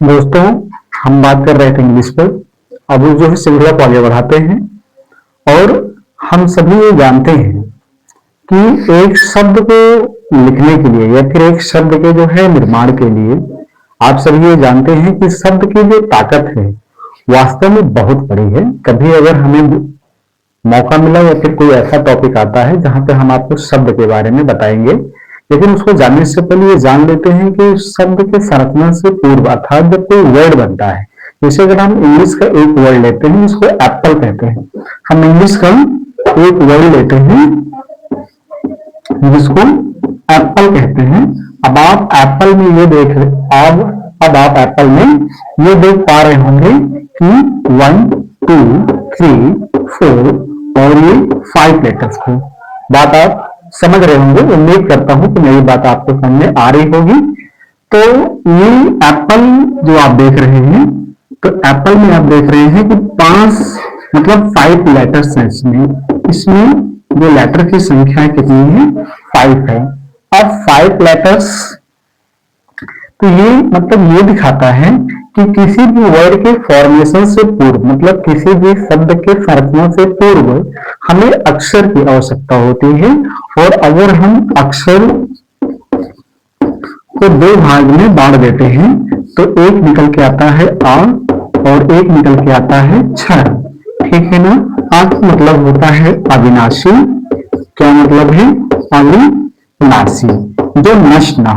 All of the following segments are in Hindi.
दोस्तों, हम बात कर रहे थे इंग्लिश पर। अब जो है श्रृंखला को आगे बढ़ाते हैं और हम सभी ये जानते हैं कि एक शब्द को लिखने के लिए या फिर एक शब्द के जो है निर्माण के लिए आप सभी ये जानते हैं कि शब्द की जो ताकत है वास्तव में बहुत बड़ी है। कभी अगर हमें मौका मिला या फिर कोई ऐसा टॉपिक आता है जहां पे हम आपको शब्द के बारे में बताएंगे, लेकिन उसको जानने से पहले ये जान लेते हैं कि शब्द के संरचना से पूर्व अर्थात जब कोई वर्ड बनता है, जैसे अगर हम इंग्लिश का एक वर्ड लेते हैं जिसको एप्पल कहते हैं, हम इंग्लिश का एक वर्ड लेते हैं जिसको एप्पल कहते हैं। अब आप एप्पल में ये देख अब आप एप्पल में ये देख पा रहे होंगे कि 1 2 3 4 और ये 5 लेटर्स को बात आप समझ रहे होंगे। उम्मीद करता हूं कि मेरी बात आपको समझ में आ रही होगी। तो ये एप्पल जो आप देख रहे हैं, तो एप्पल में आप देख रहे हैं कि 5 लेटर्स हैं इसमें जो लेटर की संख्या कितनी है, 5 है। अब 5 लेटर्स, तो ये मतलब ये दिखाता है कि किसी भी वर्ड के फॉर्मेशन से पूर्व, मतलब किसी भी शब्द के संरचना से पूर्व हमें अक्षर की आवश्यकता होती है। और अगर हम अक्षर को 2 भाग में बांट देते हैं तो एक निकल के आता है आ और एक निकल के आता है क्षर, ठीक है ना। आ का मतलब होता है अविनाशी। क्या मतलब है? अविनाशी, जो नष्ट ना,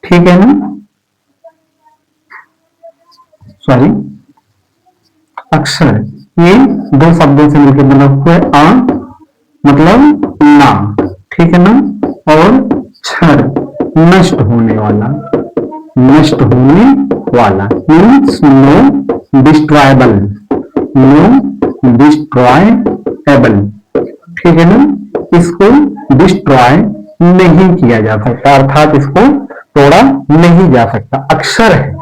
ठीक है ना। सॉरी, अक्षर ये 2 शब्दों से मिलकर बना हुआ है। आ मतलब ना, ठीक है ना, और क्षर नष्ट होने वाला, नष्ट होने वाला मीन्स नो डिस्ट्रॉयबल, नो डिस्ट्रॉयबल, ठीक है ना। इसको डिस्ट्रॉय नहीं किया जा सकता, अर्थात इसको तोड़ा नहीं जा सकता। अक्षर है,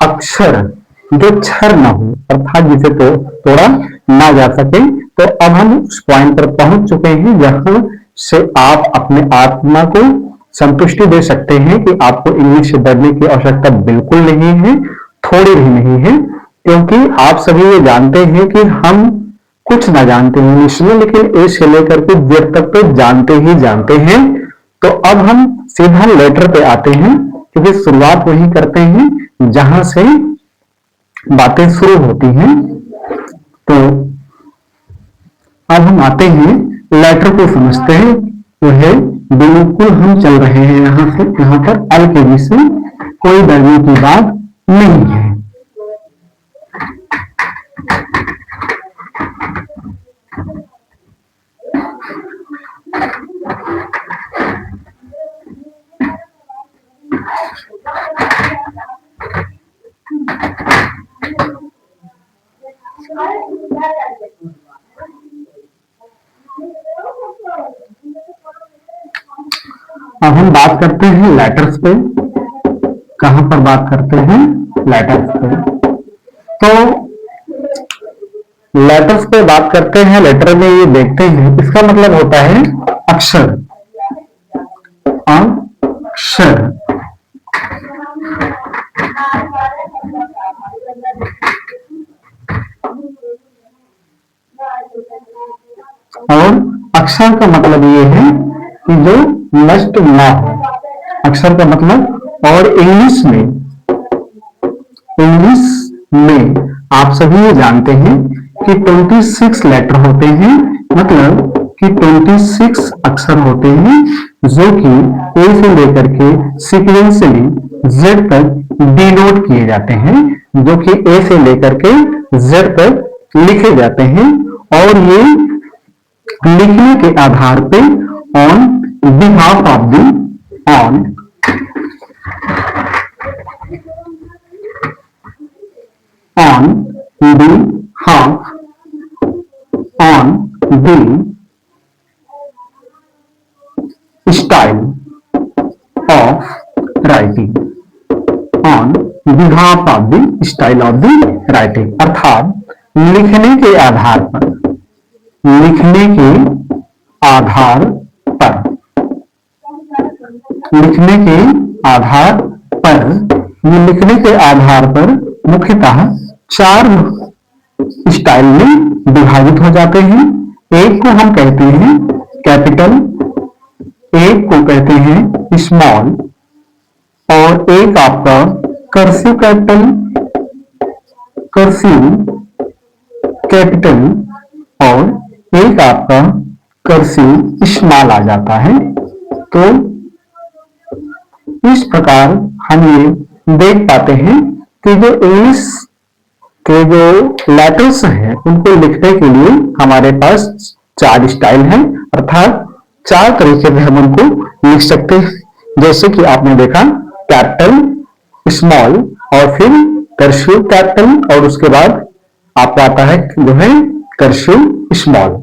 अक्षर जो क्षर ना हो, अर्थात जिसे तो तोड़ा ना जा सके। तो अब हम उस पॉइंट पर पहुंच चुके हैं जहां से आप अपने आत्मा को संतुष्टि दे सकते हैं कि आपको इंग्लिश से डरने की आवश्यकता बिल्कुल नहीं है, थोड़ी भी नहीं है, क्योंकि आप सभी ये जानते हैं कि हम कुछ ना जानते हैं इंग्लिश में, लेकिन ए से लेकर के जेड तक तो जानते ही जानते हैं। तो अब हम सीधा लेटर पे आते हैं, क्योंकि शुरुआत वही करते हैं जहां से बातें शुरू होती हैं। तो अब हम आते हैं लेटर को समझते हैं। तो है बिल्कुल हम चल रहे हैं यहां से, यहां पर एल के बी से कोई डरने की बात नहीं है। अब हम बात करते हैं लेटर्स पे। कहां पर बात करते हैं? लेटर्स पे। तो लेटर्स पे बात करते हैं, लेटर में ये देखते हैं, इसका मतलब होता है अक्षर, अक्षर। और अक्षर का मतलब ये है कि जो नष्ट ना हो, अक्षर का मतलब। और इंग्लिश में आप सभी ये जानते हैं कि 26 लेटर होते हैं, मतलब कि 26 अक्षर होते हैं जो कि ए से लेकर के सीक्वेंशियली जेड तक डिनोट किए जाते हैं, जो कि ए से लेकर के जेड तक लिखे जाते हैं। और ये लिखने के आधार पे on behalf of the on behalf on the style of writing, on behalf of the style of the writing, अर्थात लिखने के आधार पर, लिखने के आधार पर लिखने के आधार पर, ये लिखने के आधार पर मुख्यतः 4 स्टाइल में विभाजित हो जाते हैं। एक को हम कहते हैं कैपिटल, एक को कहते हैं स्मॉल, और एक आपका कर्सिव कैपिटल, कर्सिव कैपिटल, और एक आपका कर्सिव स्मॉल आ जाता है। तो इस प्रकार हम ये देख पाते हैं कि जो इंग्लिश के जो लेटर्स हैं उनको लिखने के लिए हमारे पास 4 स्टाइल हैं, अर्थात 4 तरीके से हम उनको लिख सकते हैं। जैसे कि आपने देखा कैपिटल, स्मॉल, और फिर कर्सिव कैपिटल, और उसके बाद आपका आता है जो है कर्सिव स्मॉल।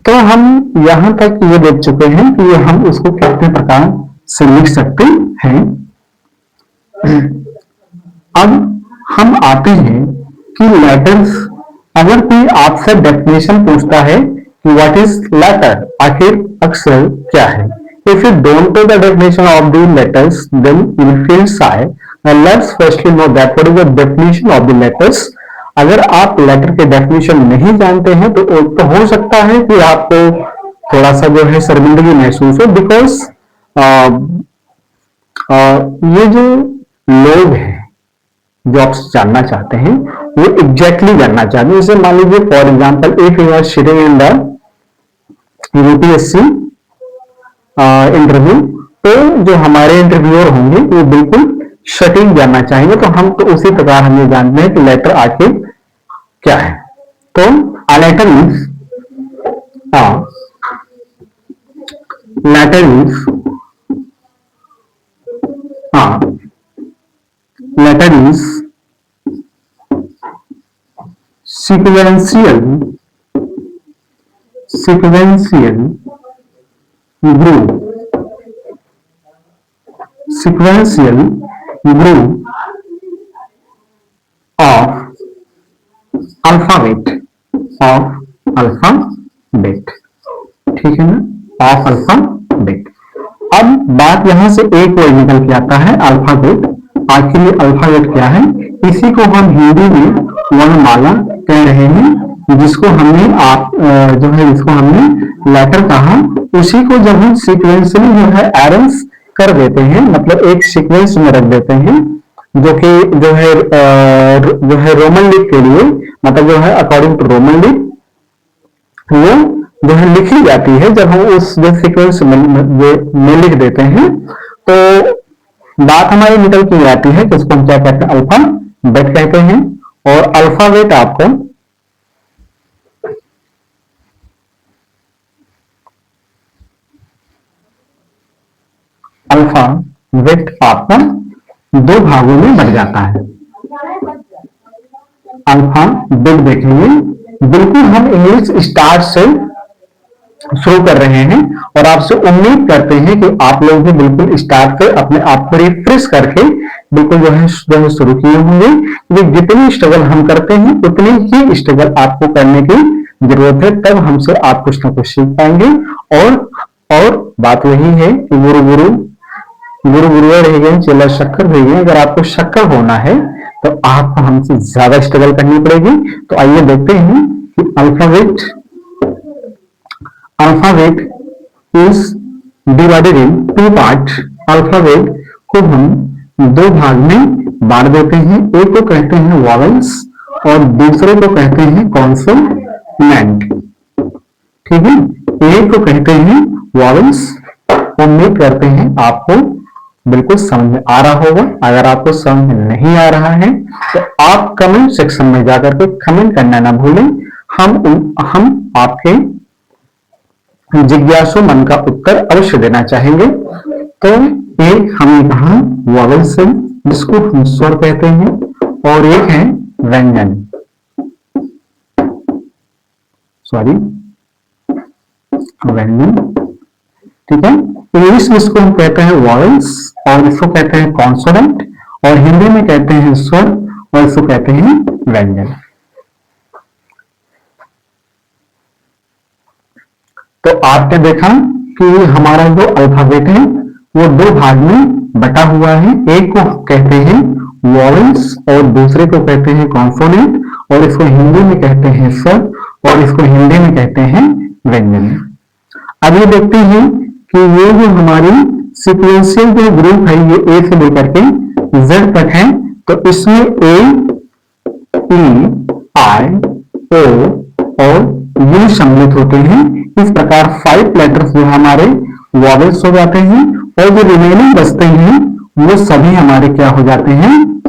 तो हम यहां तक ये देख चुके हैं कि हम उसको कितने प्रकार से लिख सकते हैं। अब हम आते हैं कि लेटर्स, अगर कोई आपसे डेफिनेशन पूछता है कि व्हाट इज लेटर, आखिर अक्षर क्या है। If you don't know the definition of the letters then you will feel shy. Let's firstly know that what is the definition of the letters. अगर आप लेटर के डेफिनेशन नहीं जानते हैं तो हो सकता है कि आपको थोड़ा सा जो है शर्मिंदगी महसूस हो, बिकॉज ये जो लोग हैं जो आप जानना चाहते हैं वो एग्जैक्टली जानना चाहते हैं। जैसे मान लीजिए for example if you are sitting in the UPSC interview, तो जो हमारे इंटरव्यूअर होंगे वो बिल्कुल सटीक जानना चाहेंगे। तो हम तो उसी प्रकार हम ये जानते हैं कि लेटर आखिर क्या है। तो letter means letter means letter is sequential group of alphabet, ठीक है ना, ऑफ अल्फाबेट। अब बात यहां से एक वर्ड निकल के आता है अल्फाबेट। आखिर ये अल्फाबेट क्या है? इसी को हम हिंदी में वर्णमाला कह रहे हैं, जिसको हमने जो है इसको हमने लेटर कहा। उसी को जब हम सीक्वेंसली जो है अरेंज कर देते हैं, मतलब एक सीक्वेंस में रख देते हैं, जो कि जो है रोमन लिप के लिए, मतलब जो है अकॉर्डिंग टू रोमन लिप वो जो है लिखी जाती है। जब हम उस जो सीक्वेंस में लिख देते हैं तो बात हमारी निकल के आती है कि उसको हम क्या कहते हैं, अल्फाबेट कहते हैं। और अल्फाबेट आपको आपका 2 भागों में बढ़ जाता है। अल्फाबेट देखेंगे, बिल्कुल हम इंग्लिश स्टार्ट से शुरू कर रहे हैं और आपसे उम्मीद करते हैं कि आप लोग भी बिल्कुल स्टार्ट कर अपने आप को रिफ्रेश करके बिल्कुल जो है शुरू किए होंगे। ये जितनी स्ट्रगल हम करते हैं उतनी ही स्ट्रगल आपको करने की जरूरत है, तब हमसे आप कुछ ना कुछ सीख पाएंगे। और बात वही है कि गुरु रह गए, चेला शक्कर रह गए। अगर आपको शक्कर होना है तो आपको हमसे ज्यादा स्ट्रगल करनी पड़ेगी। तो आइए देखते हैं कि alphabet is divided in 2 part. Alphabet को हम 2 भाग में बांट देते हैं। एक को कहते हैं वॉवेल्स और दूसरे को कहते हैं कॉन्सोनेंट, ठीक है। एक को कहते हैं वॉवेल्स। उम्मीद करते हैं आपको बिल्कुल समझ में आ रहा होगा। अगर आपको समझ में नहीं आ रहा है तो आप कमेंट सेक्शन में जाकर के कमेंट करना ना भूलें। हम आपके जिज्ञासु मन का उत्तर अवश्य देना चाहेंगे। तो एक हमने कहा वॉवेल से, जिसको हम स्वर कहते हैं, और एक है व्यंजन, व्यंजन, ठीक है। इंग्लिश में इसको हम कहते हैं वॉवेल्स और इसको कहते हैं कॉन्सोनेंट, और हिंदी में कहते हैं स्वर और इसको कहते हैं व्यंजन। तो आपने देखा कि हमारा जो अल्फाबेट है वो दो भाग में बटा हुआ है। एक को कहते हैं वॉवेल्स और दूसरे को कहते हैं कॉन्सोनेंट, और इसको हिंदी में कहते हैं स्वर और इसको हिंदी में कहते हैं व्यंजन। अब ये देखते हैं कि ये जो हमारी सीक्वेंशियल जो ग्रुप है ये ए से लेकर के जेड तक है, तो इसमें ए, ई, आई, ओ और यू सम्मिलित होते हैं। इस प्रकार 5 लेटर्स जो हमारे वॉवेल्स हो जाते हैं और जो रिमेनिंग बचते हैं वो सभी हमारे क्या हो जाते हैं,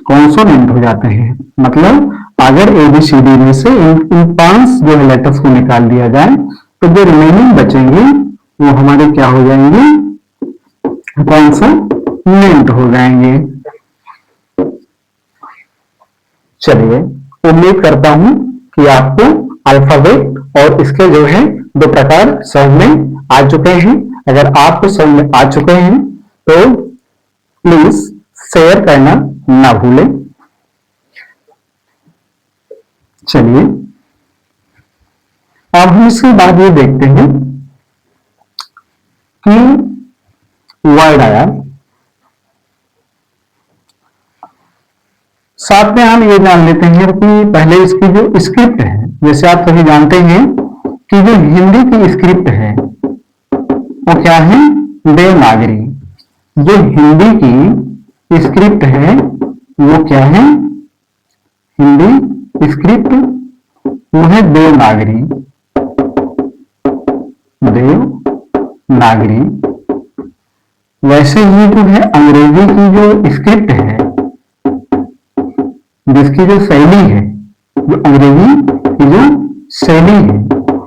कॉन्सोनेंट हो जाते हैं। मतलब अगर एबीसीडी में से इन 5 जो लेटर्स को निकाल दिया जाए तो जो रिमेनिंग बचेंगे वो हमारे क्या हो जाएंगे, कॉन्सोनेंट हो जाएंगे। चलिए, उम्मीद करता हूं कि आपको अल्फाबेट और इसके जो है 2 प्रकार समझ में आ चुके हैं। अगर आपको समझ में आ चुके हैं तो प्लीज शेयर करना ना भूलें। चलिए, अब हम इसके बाद ये देखते हैं कि वर्ड आया, साथ में हम ये जान लेते हैं कि पहले इसकी जो स्क्रिप्ट है, जैसे आप सभी जानते हैं कि जो हिंदी की स्क्रिप्ट है वो क्या है, देवनागरी। जो हिंदी की स्क्रिप्ट है वो क्या है, हिंदी स्क्रिप्ट वो है देवनागरी, देवनागरी। वैसे ही जो है अंग्रेजी की जो स्क्रिप्ट है, जिसकी जो शैली है, जो अंग्रेजी की जो शैली है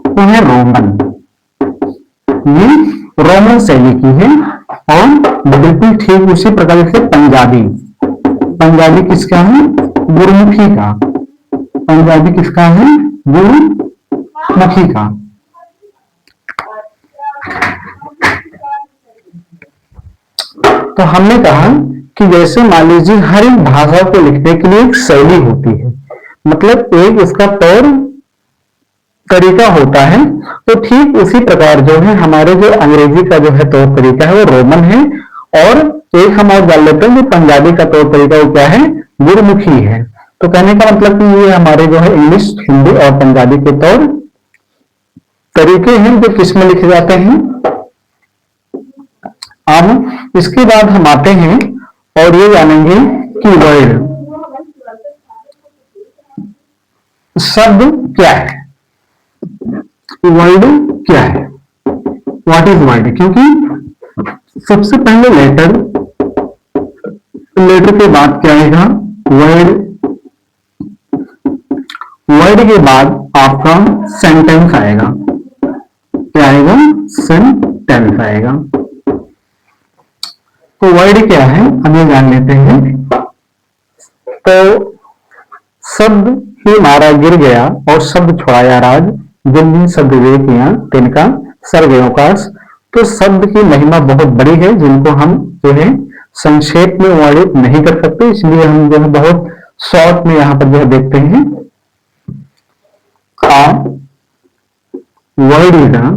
वो है रोमन। ये रोमन शैली की है और बिल्कुल ठीक उसी प्रकार से पंजाबी, पंजाबी किसका है, गुरुमुखी का। पंजाबी किसका है, गुरुमुखी का। तो हमने कहा कि जैसे मान लीजिए हर एक भाषा को लिखने के लिए एक शैली होती है, मतलब एक इसका तरीका होता है। तो ठीक उसी प्रकार जो है हमारे जो अंग्रेजी का जो है तौर तरीका है वो रोमन है, और एक हम और जान लेते हैं कि पंजाबी का तौर तरीका वो क्या है, गुरुमुखी है। तो कहने का मतलब कि ये हमारे जो है इंग्लिश, हिंदी और पंजाबी के तौर तरीके हैं जो किस में लिखे जाते हैं। अब इसके बाद हम आते हैं और ये जानेंगे कि वर्ड शब्द क्या है, वर्ड क्या है, व्हाट इज वर्ड। क्योंकि सबसे पहले लेटर के बाद क्या आएगा, वर्ड। वर्ड के बाद आपका सेंटेंस आएगा, क्या आएगा, सेंटेंस आएगा। तो वर्ड क्या है हम ये जान लेते हैं। तो शब्द ही मारा गिर गया और शब्द छुड़ाया राज, जिन जिन शब्द विवेकियां तिनका सर्वयोकाश। तो शब्द की महिमा बहुत बड़ी है, जिनको हम जो है संक्षेप में वर्णित नहीं कर सकते, इसलिए हम जो है बहुत शॉर्ट में यहां पर जो है देखते हैं। Word is a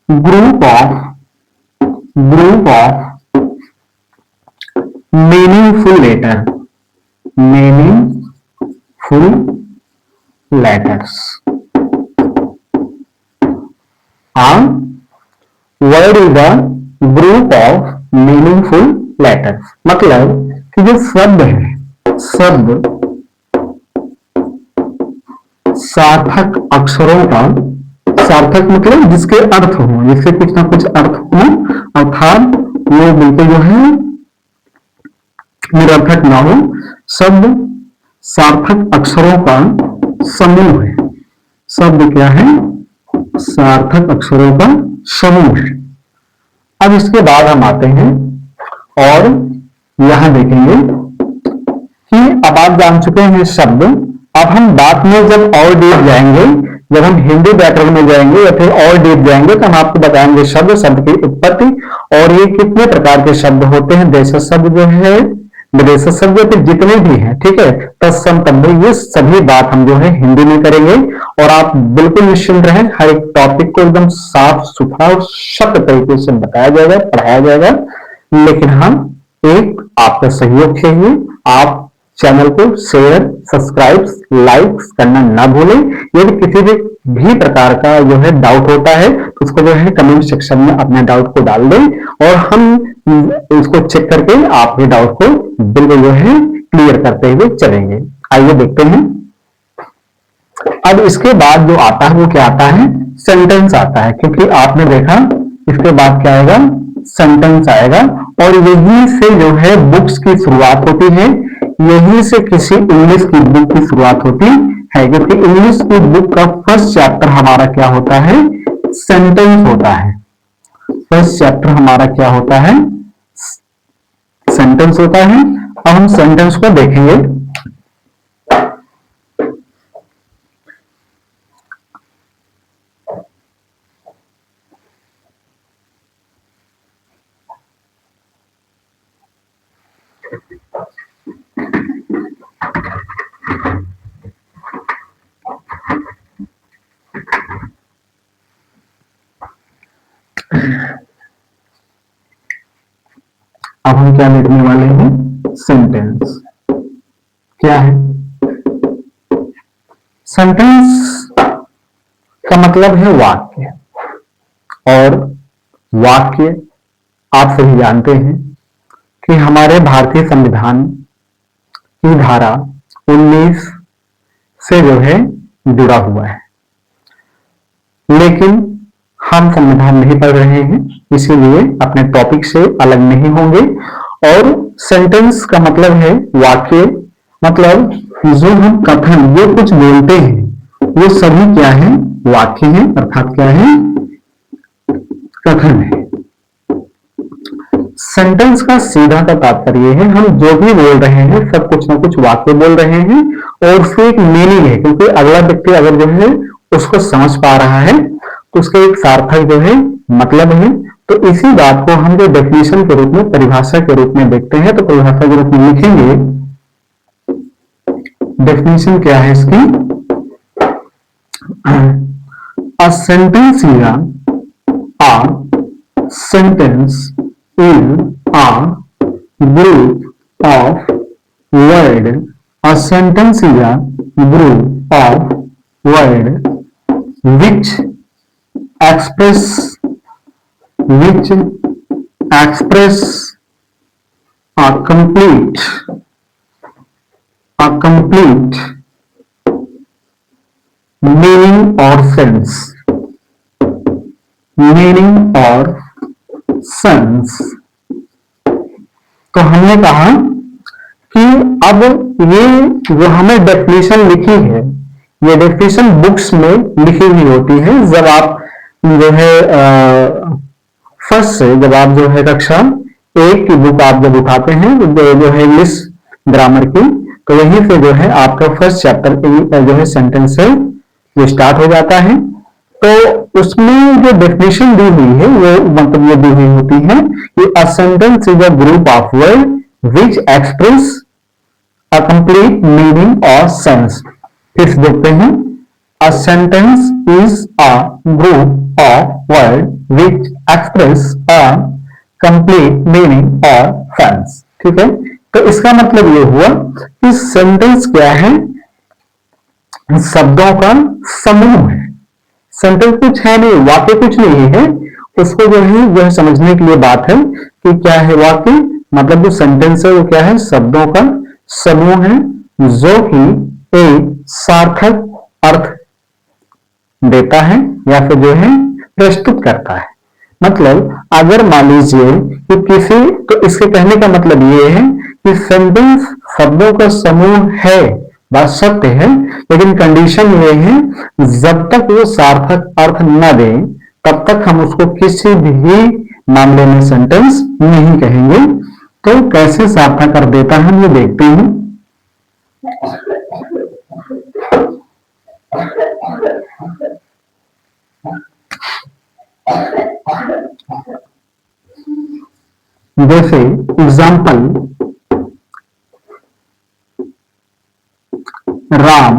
group of meaningful letters. Word is a group of meaningful letters, मतलब कि जो शब्द है, शब्द सार्थक अक्षरों का, सार्थक मतलब जिसके अर्थ हो, जिसके कुछ ना कुछ अर्थ हो, अर्थात वो बिल्कुल जो है निरर्थक ना हो। शब्द सार्थक अक्षरों का समूह है। शब्द क्या है, सार्थक अक्षरों का समूह है। अब इसके बाद हम आते हैं और यहां देखेंगे कि अब आप जान चुके हैं शब्द। अब हम बात में जब और डीप जाएंगे, जब हम हिंदी व्याकरण में जाएंगे या फिर और डीप जाएंगे, तो हम आपको बताएंगे शब्द, शब्द की उत्पत्ति और ये कितने प्रकार के शब्द होते हैं। जैसे शब्द जो है विदेश शब्द के जितने भी हैं, ठीक है, तत्सम तद्भव, ये सभी बात हम जो है हिंदी में करेंगे। और आप बिल्कुल निश्चिंत रहें, हर एक टॉपिक को एकदम साफ सुथरा और शब्द तरीके से बताया जाएगा, पढ़ाया जाएगा। लेकिन हम एक आपका सहयोग चाहिए। आप चैनल को शेयर, सब्सक्राइब, लाइक करना ना भूलें। यदि किसी भी प्रकार का जो है डाउट होता है तो उसको जो है कमेंट सेक्शन में अपने डाउट को डाल दें और हम इसको चेक करके आपके डाउट को बिल्कुल जो है क्लियर करते हुए चलेंगे। आइए देखते हैं। अब इसके बाद जो आता है वो क्या आता है, सेंटेंस आता है, क्योंकि आपने देखा इसके बाद क्या आएगा, सेंटेंस आएगा। और यही से जो है बुक्स की शुरुआत होती है, यही से किसी इंग्लिश की बुक की शुरुआत होती है, क्योंकि इंग्लिश की बुक का फर्स्ट चैप्टर हमारा क्या होता है, सेंटेंस होता है। फर्स्ट चैप्टर हमारा क्या होता है, सेंटेंस होता है। अब हम सेंटेंस को देखेंगे। अब हम क्या लिखने वाले हैं, सेंटेंस। क्या है सेंटेंस? का मतलब है वाक्य। और वाक्य आप सभी जानते हैं कि हमारे भारतीय संविधान की धारा 19 से जो है जुड़ा हुआ है। लेकिन हम संविधान नहीं पढ़ रहे हैं, इसीलिए अपने टॉपिक से अलग नहीं होंगे। और सेंटेंस का मतलब है वाक्य, मतलब जो हम कथन, जो कुछ बोलते हैं वो सभी क्या है, वाक्य है, अर्थात क्या है, कथन है। सेंटेंस का सीधा का तात्पर्य है हम जो भी बोल रहे हैं सब कुछ ना कुछ वाक्य बोल रहे हैं और उससे एक मीनिंग है, क्योंकि अगला व्यक्ति अगर जो है उसको समझ पा रहा है तो उसका एक सार्थक जो है मतलब है। तो इसी बात को हम जो डेफिनेशन के रूप में, परिभाषा के रूप में देखते हैं, तो परिभाषा के रूप में लिखेंगे। डेफिनेशन क्या है इसकी, a sentence is a sentence is a group of words. A sentence is a group of words which express a complete meaning or sense. तो हमने कहा कि अब ये जो हमें डेफिनेशन लिखी है, ये डेफिनेशन बुक्स में लिखी हुई होती है। जब आप जो है फर्स्ट से, जब आप जो है कक्षा 1 की बुक आप जब उठाते हैं जो है इंग्लिश ग्रामर की, तो यहीं से जो है आपका फर्स्ट चैप्टर जो है सेंटेंस है वो स्टार्ट हो जाता है। तो उसमें जो डेफिनेशन दी हुई है वो मतलब ये दी हुई होती है कि a sentence is a group of word which express a complete meaning और सेंस। फिर देखते हैं, a sentence is a group of word which express a complete meaning और सेंस। ठीक है, तो इसका मतलब ये हुआ कि सेंटेंस क्या है, शब्दों का समूह है। सेंटेंस कुछ है नहीं, वाक्य कुछ नहीं है। उसको जो है समझने के लिए बात है कि क्या है वाक्य, मतलब जो सेंटेंस है वो क्या है, शब्दों का समूह है जो कि एक सार्थक अर्थ देता है या फिर जो है प्रस्तुत करता है। मतलब अगर मान लीजिए कि किसी, तो इसके कहने का मतलब ये है कि सेंटेंस शब्दों का समूह है, बात सत्य है, लेकिन कंडीशन ये है जब तक वो सार्थक अर्थ न दे तब तक हम उसको किसी भी मामले में सेंटेंस नहीं कहेंगे। तो कैसे सार्थक अर्थ देता है हम ये देखते हैं। जैसे example, Ram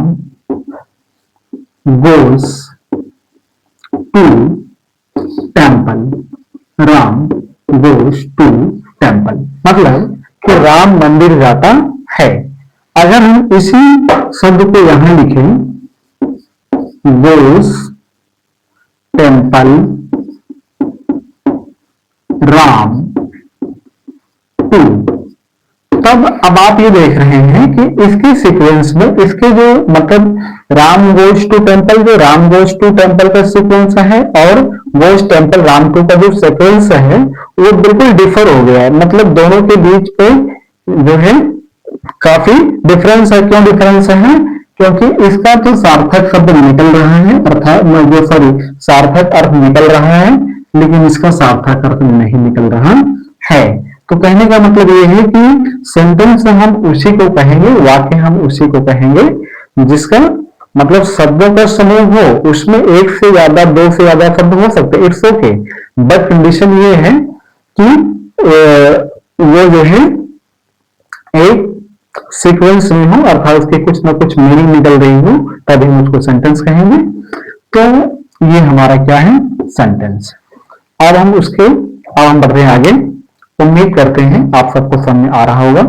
goes to temple, Ram goes to temple, मतलब कि राम मंदिर जाता है। अगर हम इसी शब्द को यहां लिखें, गोes टेम्पल राम टू, तब अब आप ये देख रहे हैं कि इसके सीक्वेंस में इसके जो मतलब राम गोज टू टेम्पल, जो राम गोज टू टेम्पल का सीक्वेंस है और गोज टेम्पल राम टू का जो सीक्वेंस है वो बिल्कुल डिफर हो गया है। मतलब दोनों के बीच पे जो है काफी डिफरेंस है। क्यों डिफरेंस है? क्योंकि इसका तो सार्थक शब्द निकल रहा है, अर्थात जो सॉरी सार्थक अर्थ निकल रहा है, लेकिन इसका सार्थक अर्थ नहीं निकल रहा है। तो कहने का मतलब ये है कि सेंटेंस हम उसी को कहेंगे, वाक्य हम उसी को कहेंगे जिसका मतलब शब्दों का समूह हो, उसमें एक से ज्यादा दो से ज्यादा शब्द हो सकते हैं, इट्स ओके, बट कंडीशन ये है कि वो जो है एक सीक्वेंस में हो, अर्थात उसके कुछ ना कुछ मीनिंग निकल रही हो, तभी हम उसको सेंटेंस कहेंगे। तो ये हमारा क्या है? सेंटेंस। अब हम बढ़ रहे हैं आगे। उम्मीद करते हैं आप सबको समझ आ रहा होगा।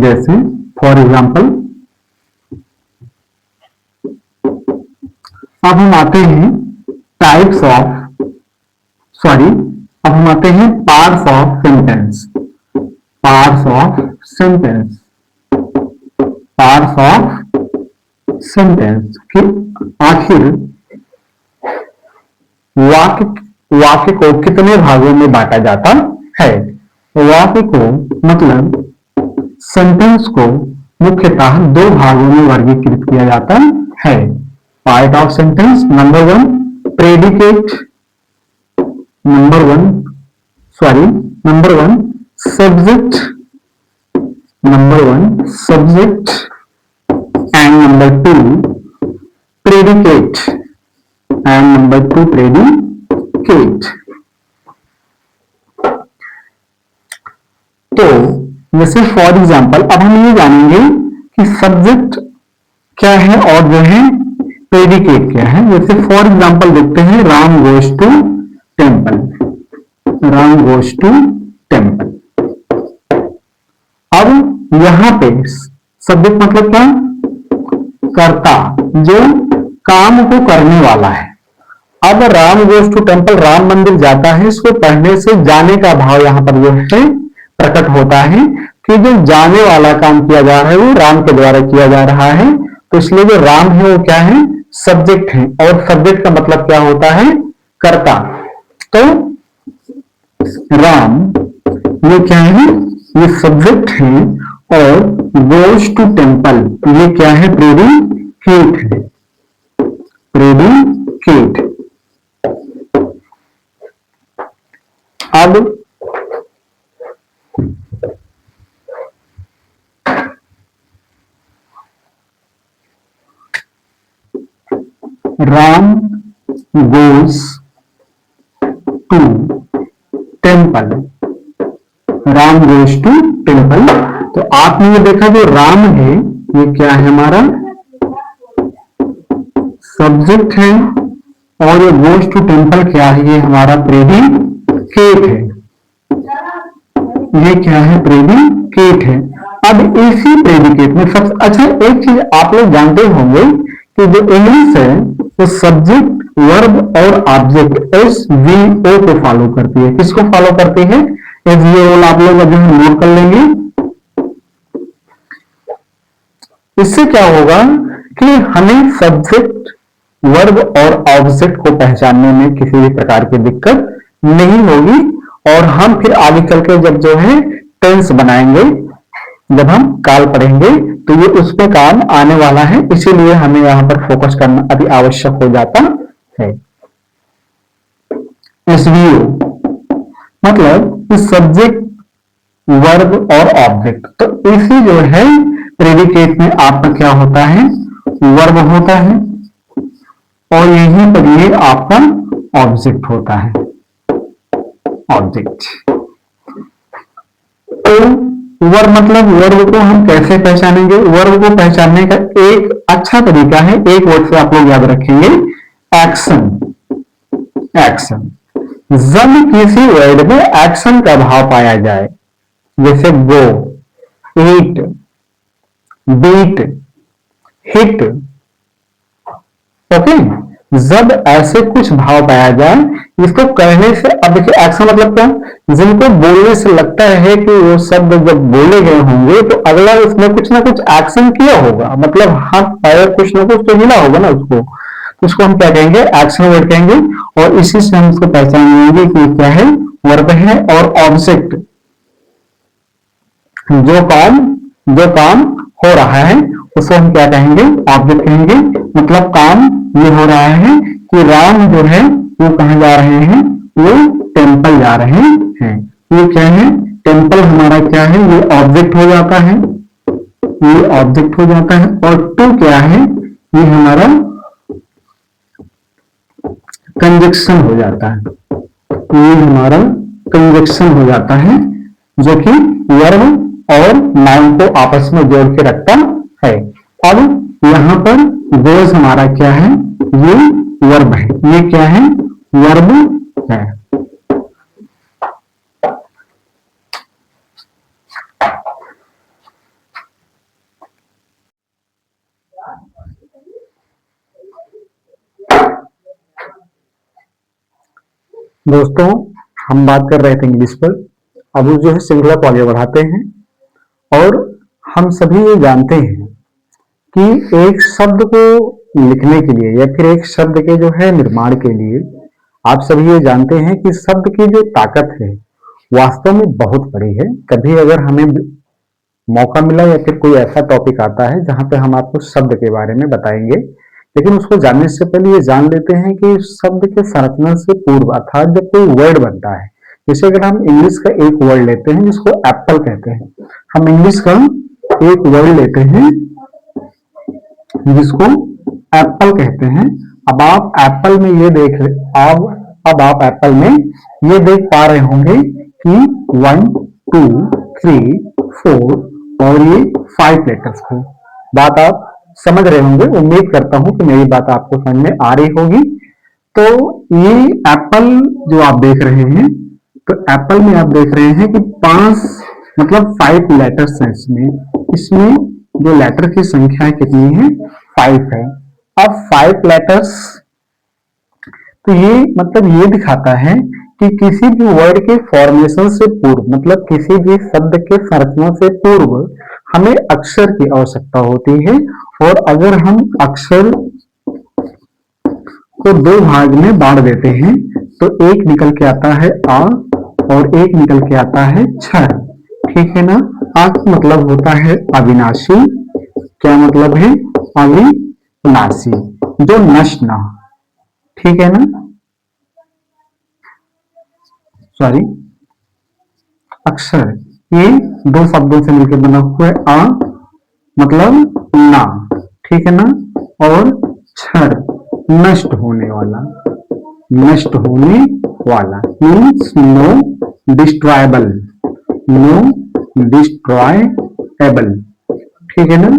जैसे फॉर एग्जाम्पल अब हम आते हैं टाइप्स ऑफ अब हम आते हैं parts of sentence. Parts of sentence, parts of sentence कि आखिर वाक्य को कितने भागों में बांटा जाता है। वाक्य को मतलब सेंटेंस को मुख्यतः दो भागों में वर्गीकृत किया जाता है। Part of sentence, number one predicate, number one subject, and number two predicate, and number two predicate. तो जैसे फॉर एग्जाम्पल अब हम ये जानेंगे कि सब्जेक्ट क्या है और जो है प्रेडिकेट क्या है। जैसे फॉर एग्जाम्पल देखते हैं Ram goes to temple, Ram goes to temple. अब यहां पे सब्जेक्ट मतलब क्या? कर्ता, जो काम को करने वाला है। अब Ram goes to temple, Ram मंदिर जाता है, इसको पढ़ने से जाने का भाव यहां पर जो है प्रकट होता है कि जो जाने वाला काम किया जा रहा है वो राम के द्वारा किया जा रहा है। तो इसलिए जो राम है वो क्या है? सब्जेक्ट है, और सब्जेक्ट का मतलब क्या होता है? कर्ता। तो राम ये क्या है? ये सब्जेक्ट है, और गोज टू टेम्पल ये क्या है? प्रेडिकेट है, प्रेडिकेट। अब Ram goes to temple, Ram goes to temple. तो आपने ये देखा जो राम है ये क्या है? हमारा सब्जेक्ट है, और ये गोज टू टेम्पल क्या है? ये हमारा प्रेडिकेट है। ये क्या है? प्रेडिकेट है। अब इसी प्रेडिकेट में सबसे अच्छा एक चीज आप लोग जानते होंगे कि जो इंग्लिश है वो सब्जेक्ट, वर्ब और ऑब्जेक्ट SVO को फॉलो करती है। किसको फॉलो करती है? SVO। आप लोग अभी नोट कर लेंगे। इससे क्या होगा कि हमें सब्जेक्ट, वर्ब और ऑब्जेक्ट को पहचानने में किसी भी प्रकार की दिक्कत नहीं होगी, और हम फिर आगे चल के जब जो है टेंस बनाएंगे, जब हम काल पढ़ेंगे, तो ये उसमें काम आने वाला है। इसीलिए हमें यहां पर फोकस करना अति आवश्यक हो जाता है। SVO मतलब सब्जेक्ट, वर्ब और ऑब्जेक्ट। तो इसी जो है प्रेडिकेट में आपका क्या होता है? वर्ब होता है, और यहीं पर ये आपका ऑब्जेक्ट होता है। ऑब्जेक्ट। तो वर्ब मतलब वर्ब को हम कैसे पहचानेंगे? वर्ब को पहचानने का एक अच्छा तरीका है, एक वर्ड से आप लोग याद रखेंगे, एक्शन। एक्शन, जब किसी वर्ड में एक्शन का भाव पाया जाए, जैसे गो, ईट, बीट, हिट, ओके, जब ऐसे कुछ भाव पाया जाए, इसको कहने से, अब देखिए एक्शन मतलब क्या, जिनको बोलने से लगता है कि वो शब्द जब बोले गए होंगे तो अगला उसने कुछ ना कुछ एक्शन किया होगा, मतलब हाथ पैर कुछ ना कुछ तो हिला होगा ना उसको, तो उसको हम क्या कहेंगे? एक्शन वर्ड कहेंगे। और इसी से हम उसको पहचानेंगे कि क्या है, वर्ब है। और ऑब्जेक्ट, जो काम हो रहा है उसको हम क्या कहेंगे? ऑब्जेक्ट कहेंगे। मतलब काम ये हो रहा है कि राम जो है वो कहाँ जा रहे हैं? वो टेम्पल जा रहे हैं। ये क्या है? टेम्पल हमारा क्या है? ये ऑब्जेक्ट हो जाता है, ये ऑब्जेक्ट हो जाता है। और टू क्या है? ये हमारा कंजक्शन हो जाता है, ये हमारा कंजक्शन हो जाता है, जो कि वर्ब और नाउन को आपस में जोड़ के रखता है। अब यहां पर गोज हमारा क्या है? ये वर्ब है। ये क्या है? वर्ब है। दोस्तों, हम बात कर रहे थे इंग्लिश पर, अब जो है श्रृंखला को आगे बढ़ाते हैं। और हम सभी ये जानते हैं कि एक शब्द को लिखने के लिए या फिर एक शब्द के जो है निर्माण के लिए, आप सभी ये जानते हैं कि शब्द की जो ताकत है वास्तव में बहुत बड़ी है। कभी अगर हमें मौका मिला या फिर कोई ऐसा टॉपिक आता है जहां पे हम आपको शब्द के बारे में बताएंगे, लेकिन उसको जानने से पहले ये जान लेते हैं कि शब्द के संरचना से पूर्व, अर्थात जब कोई वर्ड बनता है, जैसे अगर हम इंग्लिश का एक वर्ड लेते हैं जिसको एप्पल कहते हैं, हम इंग्लिश का एक वर्ड लेते हैं जिसको एप्पल कहते हैं। अब आप एप्पल में ये देख ले, अब आप एप्पल में ये देख पा रहे होंगे कि 1 2 3 4 और ये 5 लेटर्स थे। बात आप समझ रहे होंगे, उम्मीद करता हूं कि मेरी बात आपको समझ में आ रही होगी। तो ये एप्पल जो आप देख रहे हैं, तो एप्पल में आप देख रहे हैं कि 5 मतलब 5 लेटर्स हैं इसमें। इसमें जो लेटर की संख्या कितनी है? 5 है। अब 5 लेटर्स, तो ये मतलब ये दिखाता है कि किसी भी वर्ड के फॉर्मेशन से पूर्व, मतलब किसी भी शब्द के संरचना से पूर्व हमें अक्षर की आवश्यकता होती है। और अगर हम अक्षर को दो भाग में बांट देते हैं तो एक निकल के आता है आ और एक निकल के आता है क्षर, ठीक है ना? आ का मतलब होता है अविनाशी। क्या मतलब है? अविनाशी, जो नष्ट ना, ठीक है ना? सॉरी, अक्षर ये दो शब्दों से मिलकर बना हुआ है। आ मतलब ना, ठीक है ना? और क्षर नष्ट होने वाला, नष्ट होने वाला मीन्स नो डिस्ट्रॉयबल, नो डिस्ट्रॉयबल, ठीक है ना?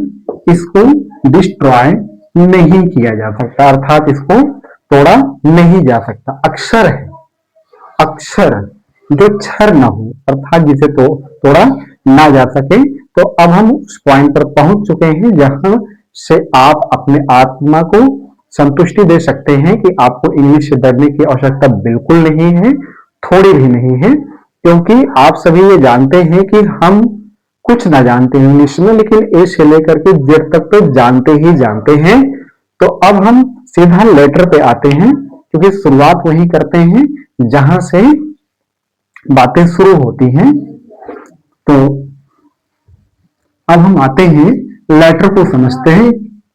इसको डिस्ट्रॉय नहीं किया जा सकता, अर्थात इसको तोड़ा नहीं जा सकता। अक्षर है, अक्षर जो क्षर न हो, अर्थात जिसे तो तोड़ा ना जा सके। तो अब हम उस पॉइंट पर पहुंच चुके हैं जहां से आप अपने आत्मा को संतुष्टि दे सकते हैं कि आपको इंग्लिश से डरने की आवश्यकता बिल्कुल नहीं है, थोड़ी भी नहीं है। क्योंकि आप सभी ये जानते हैं कि हम कुछ ना जानते हैं इंग्लिश में, लेकिन ए से लेकर के जेड तक तो जानते ही जानते हैं। तो अब हम सीधा लेटर पे आते हैं, क्योंकि शुरुआत वही करते हैं जहां से बातें शुरू होती हैं। तो अब हम आते हैं लेटर को समझते हैं,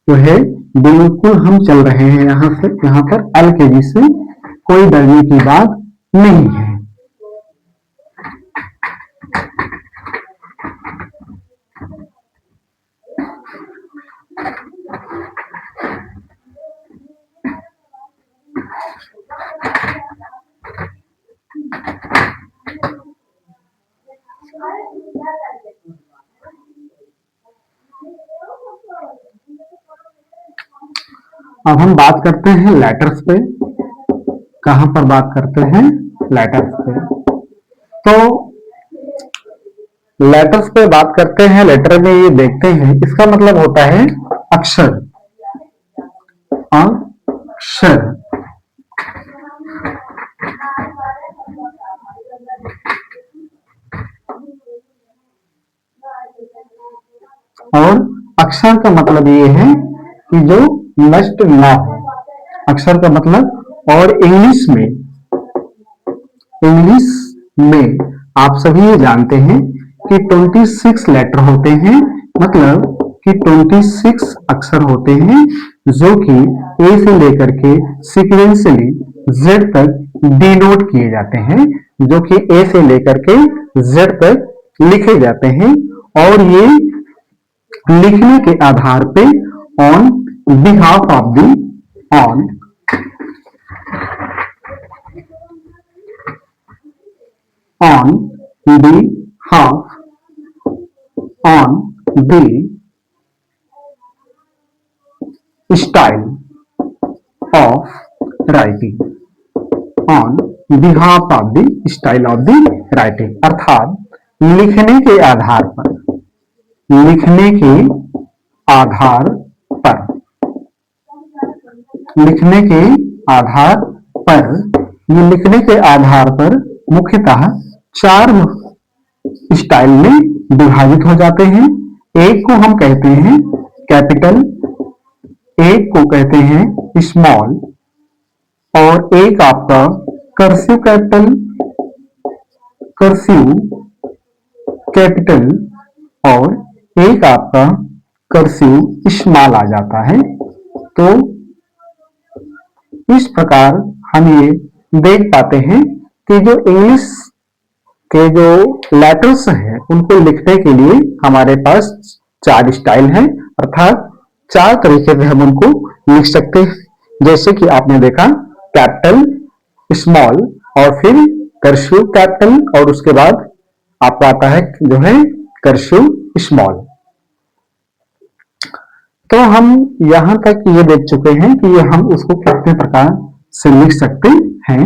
जो है बिल्कुल हम चल रहे हैं यहां से, यहां पर एलकेजी से, कोई डरने की बात नहीं है। अब हम बात करते हैं लेटर्स पे। कहां पर बात करते हैं? लेटर्स पे। तो लेटर्स पे बात करते हैं। लेटर में ये देखते हैं, इसका मतलब होता है अक्षर। अक्षर। और अक्षर का मतलब ये है कि जो नष्ट ना हो। अक्षर का मतलब, और इंग्लिश में आप सभी ये जानते हैं कि 26 लेटर होते हैं, मतलब कि 26 अक्षर होते हैं जो कि ए से लेकर के सीक्वेंसली जेड तक डिनोट किए जाते हैं, जो कि ए से लेकर के जेड तक लिखे जाते हैं। और ये लिखने के आधार पे on behalf of the on on behalf on the style of writing on behalf of the style of the writing, अर्थात लिखने के आधार पर, लिखने के आधार पर, लिखने के आधार पर, ये लिखने के आधार पर मुख्यतः 4 स्टाइल में विभाजित हो जाते हैं। एक को हम कहते हैं कैपिटल, एक को कहते हैं स्मॉल, और एक आपका कर्सिव कैपिटल, कर्सिव कैपिटल, और एक आपका कर्सिव स्मॉल आ जाता है। तो इस प्रकार हम ये देख पाते हैं कि जो इंग्लिश के जो लेटर्स हैं उनको लिखने के लिए हमारे पास 4 स्टाइल हैं, अर्थात 4 तरीके से हम उनको लिख सकते हैं। जैसे कि आपने देखा कैपिटल, स्मॉल, और फिर कर्सिव कैपिटल, और उसके बाद आपको आता है जो है कर्सिव स्मॉल। तो हम यहां तक ये देख चुके हैं कि ये हम उसको कितने प्रकार से लिख सकते हैं।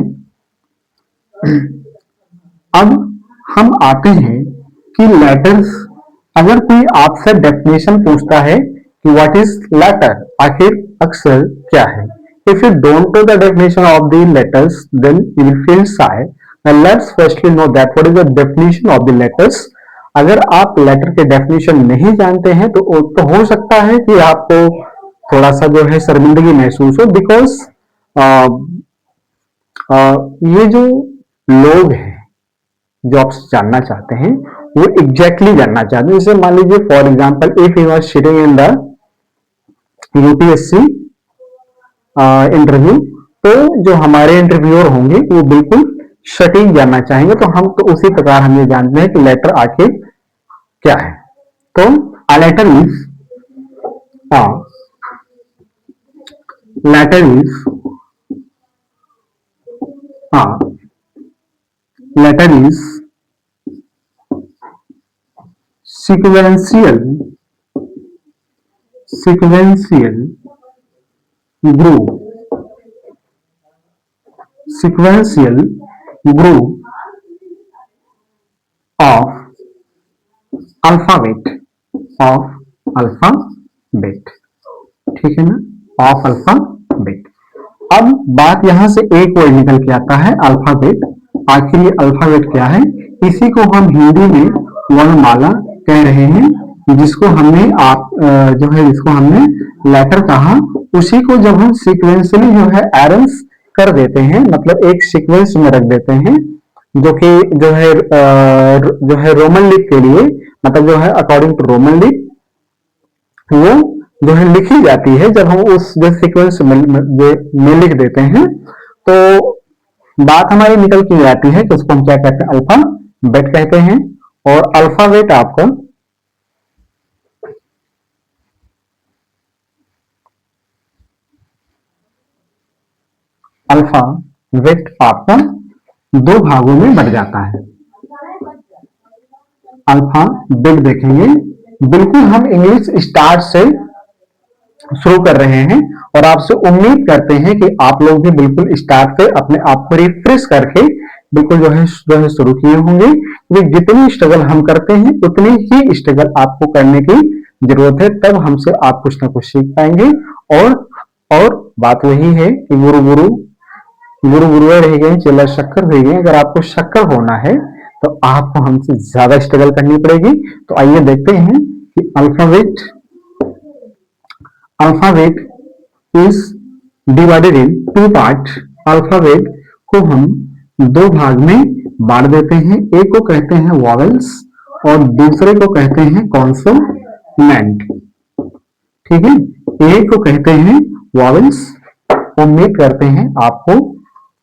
अब हम आते हैं कि लेटर्स, अगर कोई आपसे डेफिनेशन पूछता है कि व्हाट इज लेटर, आखिर अक्षर क्या है, if you don't know the definition of the letters then you will feel shy. Let's firstly know that what is the definition of the letters. अगर आप लेटर के डेफिनेशन नहीं जानते हैं तो हो सकता है कि आपको थोड़ा सा जो है शर्मिंदगी महसूस हो, बिकॉज ये जो लोग हैं जो आपसे जानना चाहते हैं वो एग्जैक्टली जानना चाहते हैं। जैसे मान लीजिए for example if you are sitting in the UPSC interview, तो जो हमारे इंटरव्यूअर होंगे वो बिल्कुल सटीक जानना चाहेंगे। तो हम तो उसी प्रकार हम ये जानते हैं कि लेटर आखिर क्या है। तो a letter is a letter is a letter is sequential group of alphabet, ठीक है ना, ऑफ अल्फाबेट। अब बात यहां से एक वर्ड निकल के आता है अल्फाबेट। आखिर ये अल्फाबेट क्या है? इसी को हम हिंदी में वर्णमाला कह रहे हैं, जिसको हमने जो है इसको हमने लेटर कहा। उसी को जब हम सीक्वेंसली जो है अरेंज कर देते हैं, मतलब एक सीक्वेंस में रख देते हैं, जो कि जो है रोमन लिप के लिए, मतलब जो है अकॉर्डिंग टू रोमन लिप वो जो है लिखी जाती है। जब हम उस जो सीक्वेंस में लिख देते हैं तो बात हमारी निकल के आती है कि उसको हम क्या कहते हैं, अल्फाबेट कहते हैं। और अल्फाबेट आपका आपका 2 भागों में बढ़ जाता है। अल्फाबेट देखेंगे, बिल्कुल हम इंग्लिश स्टार्ट से शुरू कर रहे हैं और आपसे उम्मीद करते हैं कि आप लोग भी बिल्कुल स्टार्ट से अपने आप को रिफ्रेश करके बिल्कुल जो है शुरू किए होंगे। क्योंकि जितनी स्ट्रगल हम करते हैं उतनी ही स्ट्रगल आपको करने की जरूरत है, तब हमसे आप कुछ ना कुछ सीख पाएंगे। और बात वही है कि गुरु गुरु गुरु गुरुए रह गए, चेला शक्कर रह गए। अगर आपको शक्कर होना है तो आपको हमसे ज्यादा स्ट्रगल करनी पड़ेगी। तो आइए देखते हैं कि alphabet is divided in two part. Alphabet को हम दो भाग में बांट देते हैं। एक को कहते हैं वॉवेल्स और दूसरे को कहते हैं कॉन्सोनेंट। ठीक है, एक को कहते हैं वॉवेल्स। उम्मीद करते हैं आपको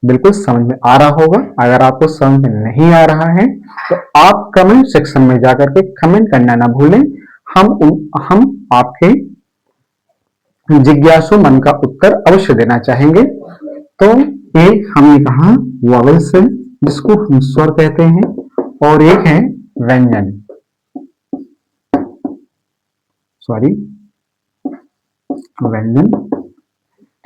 बिल्कुल समझ में आ रहा होगा। अगर आपको समझ में नहीं आ रहा है तो आप कमेंट सेक्शन में जाकर के कमेंट करना ना भूलें। हम आपके जिज्ञासु मन का उत्तर अवश्य देना चाहेंगे। तो एक हमने कहा वॉवेल्स है जिसको हम स्वर कहते हैं, और एक है व्यंजन, सॉरी व्यंजन।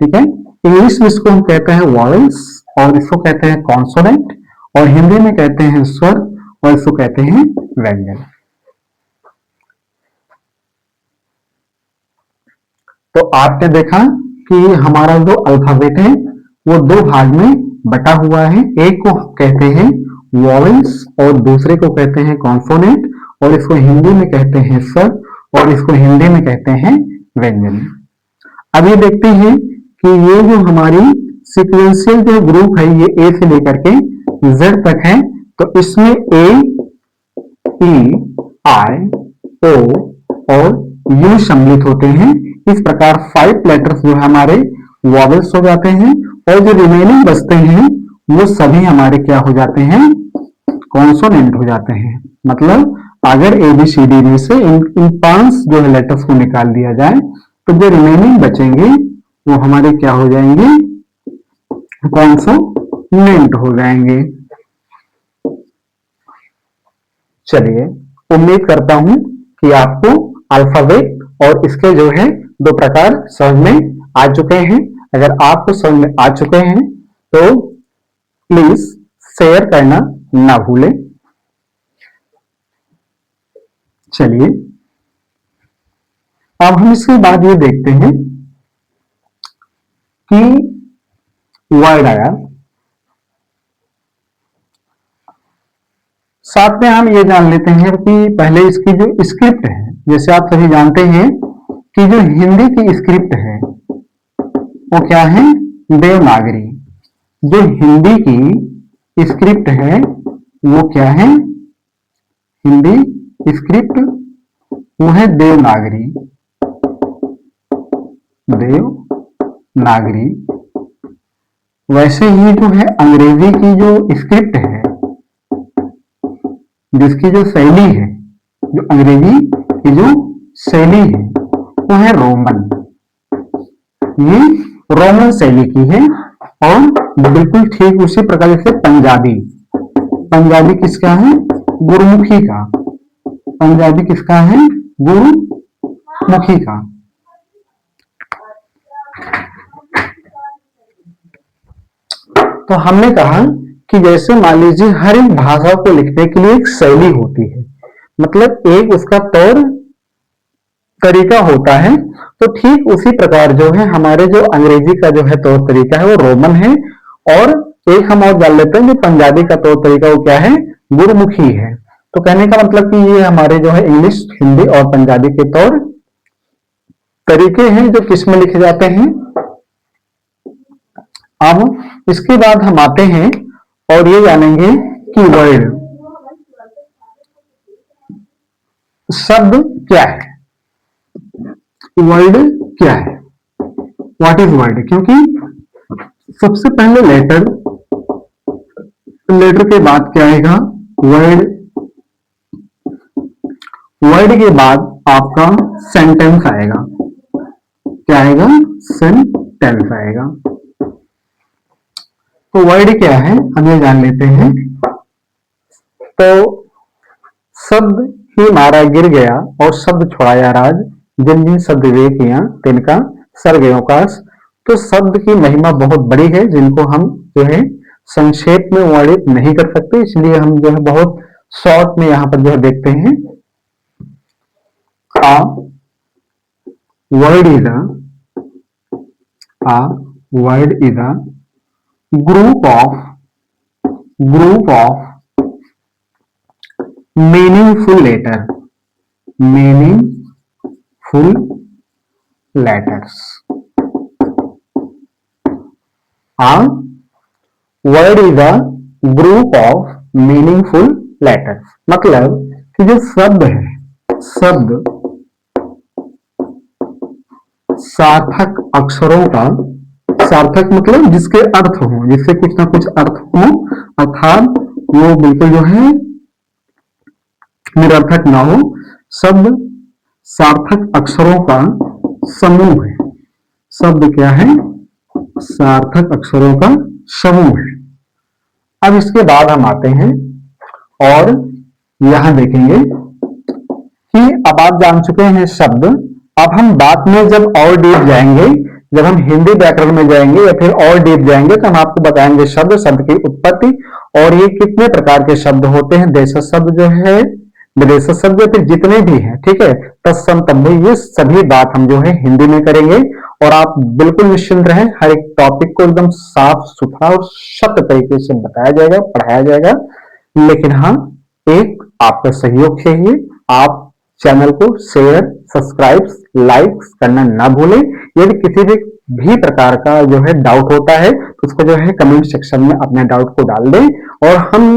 ठीक है, इंग्लिश में इसको हम कहते हैं वॉवेल्स और इसको कहते हैं कॉन्सोनेंट, और हिंदी में कहते हैं स्वर और इसको कहते हैं व्यंजन। तो आपने देखा कि हमारा जो अल्फाबेट है वो दो भाग में बटा हुआ है। एक को कहते हैं वॉवेल्स और दूसरे को कहते हैं कॉन्सोनेंट, और इसको हिंदी में कहते हैं स्वर और इसको हिंदी में कहते हैं व्यंजन। अब ये देखते हैं कि ये जो हमारी सीक्वेंशियल जो ग्रुप है ये ए से लेकर के जेड तक है। तो इसमें ए, ई, आई, ओ और यू सम्मिलित होते हैं। इस प्रकार 5 लेटर्स जो हमारे वॉवेल्स हो जाते हैं, और जो रिमेनिंग बचते हैं वो सभी हमारे क्या हो जाते हैं, कॉन्सोनेंट हो जाते हैं। मतलब अगर ABCD में से इन 5 जो है लेटर्स को निकाल दिया जाए तो जो रिमेनिंग बचेंगे वो हमारे क्या हो जाएंगे, कॉन्सोनेंट हो जाएंगे। चलिए, उम्मीद करता हूं कि आपको अल्फाबेट और इसके जो है दो प्रकार समझ में आ चुके हैं। अगर आपको समझ में आ चुके हैं तो प्लीज शेयर करना ना भूलें। चलिए, अब हम इसके बाद ये देखते हैं कि वर्ड आया, साथ में हम ये जान लेते हैं कि पहले इसकी जो स्क्रिप्ट है, जैसे आप सभी जानते हैं कि जो हिंदी की स्क्रिप्ट है वो क्या है, देवनागरी। जो हिंदी की स्क्रिप्ट है वो क्या है, हिंदी स्क्रिप्ट वो है देवनागरी। देवनागरी। वैसे ही जो है अंग्रेजी की जो स्क्रिप्ट है, जिसकी जो शैली है, जो अंग्रेजी की जो शैली है वो है रोमन। ये रोमन शैली की है। और बिल्कुल ठीक उसी प्रकार से पंजाबी। पंजाबी किसका है, गुरुमुखी का। पंजाबी किसका है, गुरुमुखी का। तो हमने कहा कि जैसे मान लीजिए हर एक भाषा को लिखने के लिए एक शैली होती है, मतलब एक उसका तौर तरीका होता है। तो ठीक उसी प्रकार जो है हमारे जो अंग्रेजी का जो है तौर तरीका है वो रोमन है। और एक हम और जान लेते हैं कि पंजाबी का तौर तरीका वो क्या है, गुरुमुखी है। तो कहने का मतलब कि ये हमारे जो है इंग्लिश, हिंदी और पंजाबी के तौर तरीके हैं जो किस में लिखे जाते हैं। अब इसके बाद हम आते हैं और ये जानेंगे कि वर्ड शब्द क्या है, वर्ड क्या है, व्हाट इज वर्ड। क्योंकि सबसे पहले लेटर के बाद क्या आएगा, वर्ड। वर्ड के बाद आपका सेंटेंस आएगा। क्या आएगा, सेंटेंस आएगा। तो वर्ड क्या है हम ये जान लेते हैं। तो शब्द ही मारा गिर गया और शब्द छुड़ाया राज, जिन जिन शब्द विवेकियां तिनका सर गयो काश। तो शब्द की महिमा बहुत बड़ी है, जिनको हम जो है संक्षेप में वर्णित नहीं कर सकते, इसलिए हम जो है बहुत शॉर्ट में यहाँ पर जो है देखते हैं। A word is a word is a group of meaningful letters. A word is a group of meaningful letters. मतलब कि जो शब्द है, शब्द सार्थक अक्षरों का, सार्थक मतलब जिसके अर्थ हो, जिससे कुछ ना कुछ अर्थ हो, अर्थात वो बिल्कुल जो है निरर्थक ना हो। शब्द सार्थक अक्षरों का समूह है। शब्द क्या है? सार्थक अक्षरों का समूह है। अब इसके बाद हम आते हैं और यहां देखेंगे कि अब आप जान चुके हैं शब्द। अब हम बात में जब और डीप जाएंगे, जब हम हिंदी व्याकरण में जाएंगे या फिर और डीप जाएंगे, तो हम आपको बताएंगे शब्द, शब्द की उत्पत्ति और ये कितने प्रकार के शब्द होते हैं। देशज शब्द जो है, विदेशज शब्द या फिर जितने भी हैं, ठीक है, तत्सम तद्भव, ये सभी बात हम जो है हिंदी में करेंगे। और आप बिल्कुल निश्चिंत रहें, हर एक टॉपिक को एकदम साफ सुथरा और सख्त तरीके से बताया जाएगा, पढ़ाया जाएगा। लेकिन हाँ, एक आपका सहयोग चाहिए। आप चैनल को शेयर, सब्सक्राइब, लाइक करना ना भूलें। यदि किसी भी प्रकार का जो है डाउट होता है तो उसको जो है कमेंट सेक्शन में अपने डाउट को डाल दें और हम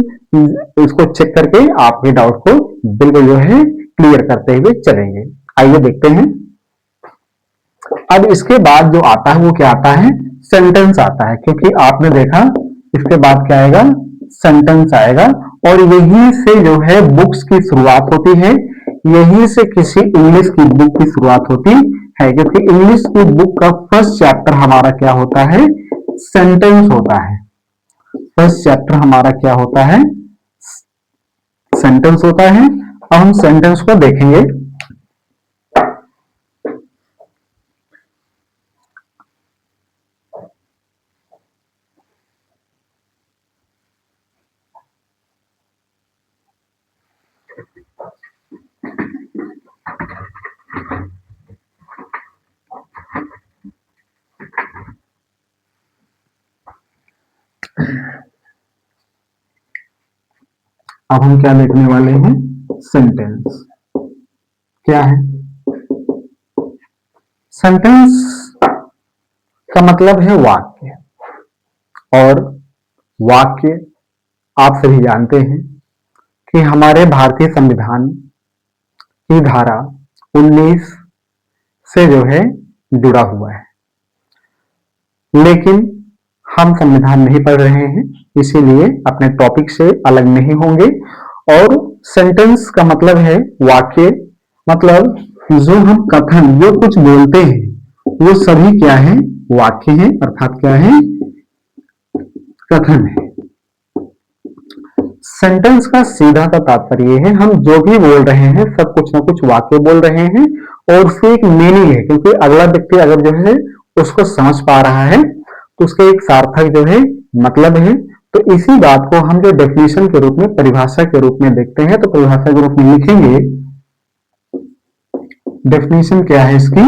इसको चेक करके आपके डाउट को बिल्कुल जो है क्लियर करते हुए चलेंगे। आइए देखते हैं। अब इसके बाद जो आता है वो क्या आता है? सेंटेंस आता है, क्योंकि आपने देखा इसके बाद क्या आएगा? सेंटेंस आएगा। और यहीं से जो है बुक्स की शुरुआत होती है, यहीं से किसी इंग्लिश की बुक की शुरुआत होती है, क्योंकि इंग्लिश की बुक का फर्स्ट चैप्टर हमारा क्या होता है? सेंटेंस होता है। फर्स्ट चैप्टर हमारा क्या होता है? सेंटेंस होता है। अब हम सेंटेंस को देखेंगे। अब हम क्या देखने वाले हैं? सेंटेंस क्या है? सेंटेंस का मतलब है वाक्य। और वाक्य आप सभी जानते हैं कि हमारे भारतीय संविधान की धारा 19 से जो है जुड़ा हुआ है। लेकिन हम संविधान नहीं पढ़ रहे हैं, इसीलिए अपने टॉपिक से अलग नहीं होंगे। और सेंटेंस का मतलब है वाक्य, मतलब जो हम कथन, जो कुछ बोलते हैं वो सभी क्या है? वाक्य है, अर्थात क्या है? कथन है। सेंटेंस का सीधा सा तात्पर्य है हम जो भी बोल रहे हैं सब कुछ ना कुछ वाक्य बोल रहे हैं और उसकी एक मीनिंग है, क्योंकि अगला व्यक्ति अगर जो है उसको समझ पा रहा है तो उसका एक सार्थक जो है मतलब है। तो इसी बात को हम जो डेफिनेशन के रूप में, परिभाषा के रूप में देखते हैं, तो परिभाषा के रूप में लिखेंगे। डेफिनेशन क्या है इसकी?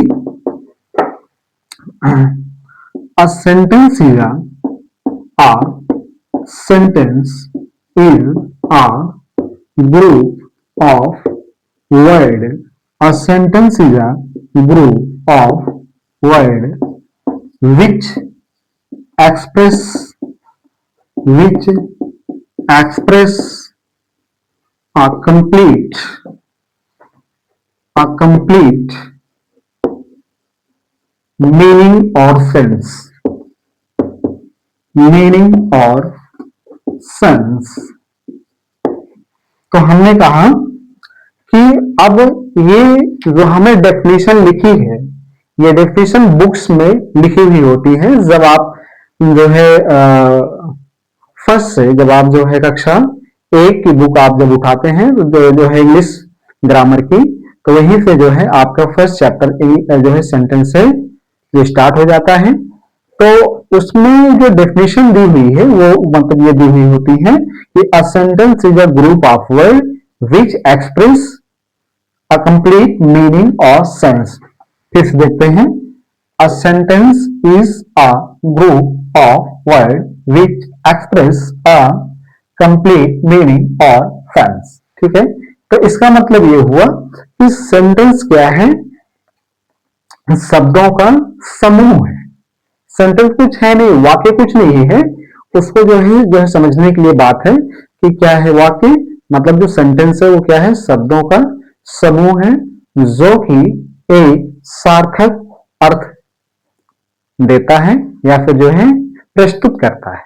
A sentence is a sentence is a group of word. A sentence is a group of word which express a complete meaning or sense. Meaning और सेंस। तो हमने कहा कि अब ये जो हमें डेफिनेशन लिखी है, ये डेफिनेशन बुक्स में लिखी हुई होती है। जब आप जो है फर्स्ट से, जब आप जो है कक्षा 1 की बुक आप जब उठाते हैं जो है इंग्लिश ग्रामर की, तो वहीं से जो है आपका फर्स्ट चैप्टर जो है सेंटेंस से जो स्टार्ट हो जाता है। तो उसमें जो डेफिनेशन दी हुई है वो मतलब ये दी हुई होती है कि a sentence is a group of word which express a complete meaning और सेंस। फिर से देखते हैं, a sentence is a group of word which express a complete meaning और सेंस। ठीक है, तो इसका मतलब ये हुआ कि सेंटेंस क्या है, शब्दों का समूह है। सेंटेंस कुछ है नहीं, वाक्य कुछ नहीं है, उसको जो है समझने के लिए बात है कि क्या है वाक्य, मतलब जो सेंटेंस है वो क्या है, शब्दों का समूह है जो कि एक सार्थक अर्थ देता है या फिर जो है प्रस्तुत करता है।